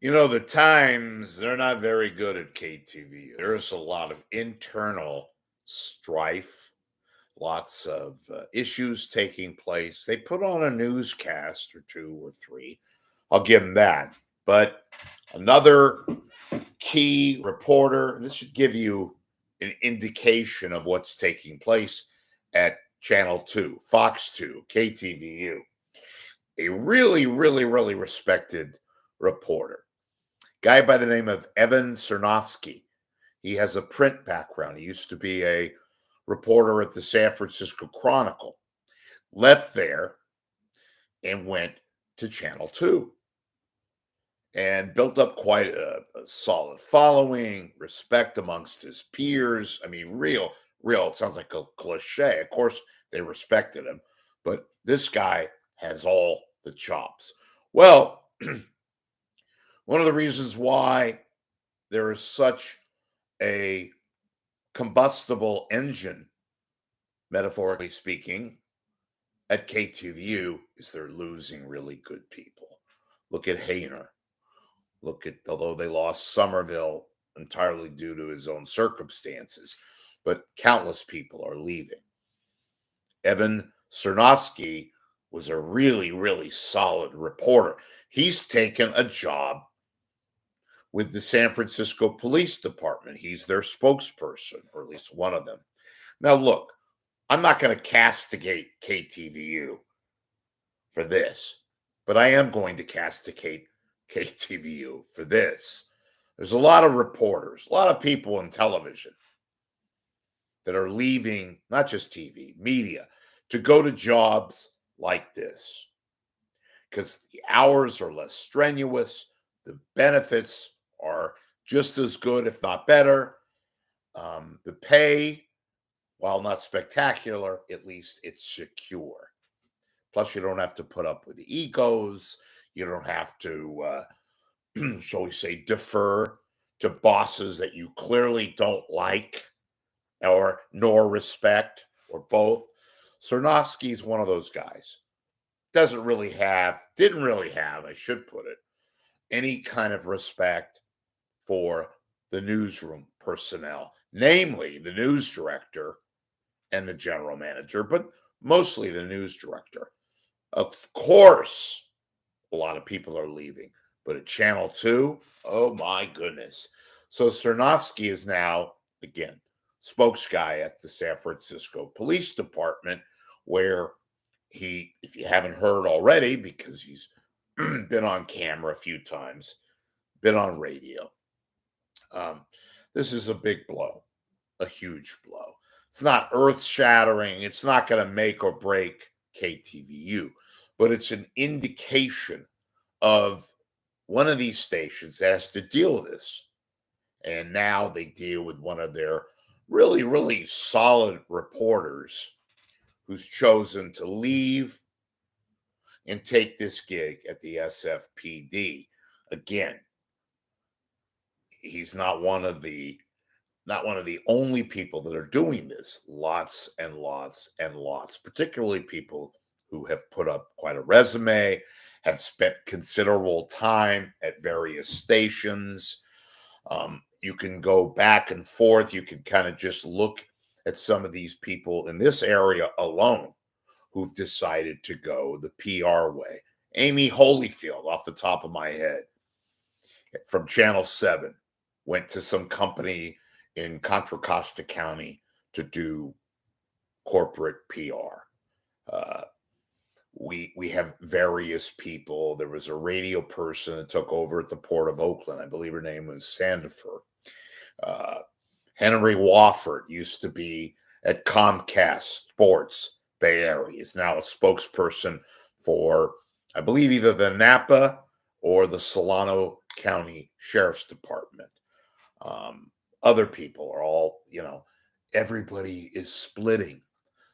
The Times, they're not very good at KTVU. There's a lot of internal strife, lots of issues taking place. They put on a newscast or two or three. I'll give them that. But another key reporter, this should give you an indication of what's taking place at Channel 2, Fox 2, KTVU. A really, really, really respected reporter, guy by the name of Evan Sernofsky. He has a print background. He used to be a reporter at the San Francisco Chronicle, left there and went to Channel 2 and built up quite a solid following, respect amongst his peers. I mean, real, it sounds like a cliche. Of course, they respected him, but this guy has all the chops. Well, one of the reasons why there is such a combustible engine, metaphorically speaking, at KTVU is they're losing really good people. Look at Hayner. Although they lost Somerville entirely due to his own circumstances, but countless people are leaving. Evan Sernofsky was a really, really solid reporter. He's taken a job with the San Francisco Police Department. He's their spokesperson, or at least one of them. Now, look, I'm not going to castigate KTVU for this, but I am going to castigate KTVU for this. There's a lot of reporters, a lot of people in television that are leaving, not just TV, media, to go to jobs like this because the hours are less strenuous, the benefits are just as good, if not better. The pay, while not spectacular, at least it's secure. Plus, you don't have to put up with the egos. You don't have to, shall we say, defer to bosses that you clearly don't like or nor respect, or both. Sernofsky is one of those guys. Didn't really have, I should put it, any kind of respect for the newsroom personnel, namely the news director and the general manager, but mostly the news director. Of course, a lot of people are leaving, but at Channel 2, oh my goodness. So Sernofsky is now, again, spokes guy at the San Francisco Police Department, where he, if you haven't heard already, because he's been on camera a few times, been on radio. This is a big blow, a huge blow. It's not earth-shattering. It's not going to make or break KTVU, but it's an indication of one of these stations that has to deal with this. And now they deal with one of their really, really solid reporters who's chosen to leave and take this gig at the SFPD. Again, he's not one of the only people that are doing this. Lots and lots and lots, particularly people who have put up quite a resume, have spent considerable time at various stations. You can go back and forth. You can kind of just look at some of these people in this area alone who've decided to go the PR way. Amy Holyfield, off the top of my head, from Channel 7, went to some company in Contra Costa County to do corporate PR. We have various people. There was a radio person that took over at the Port of Oakland. I believe her name was Sandifer. Henry Wofford used to be at Comcast Sports Bay Area. He's now a spokesperson for, I believe, either the Napa or the Solano County Sheriff's Department. Other people are all, everybody is splitting.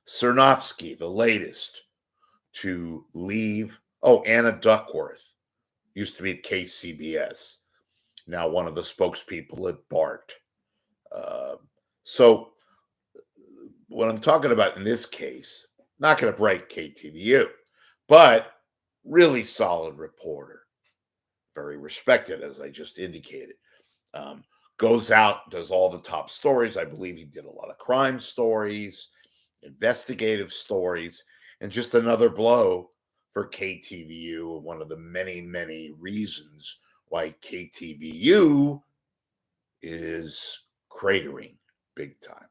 Sernofsky, the latest to leave. Oh, Anna Duckworth used to be at KCBS, now one of the spokespeople at BART. So what I'm talking about in this case, not going to break KTVU, but really solid reporter. very respected, as I just indicated. Um, Goes out, does all the top stories. I believe he did a lot of crime stories, investigative stories, and just another blow for KTVU. One of the many, many reasons why KTVU is cratering big time.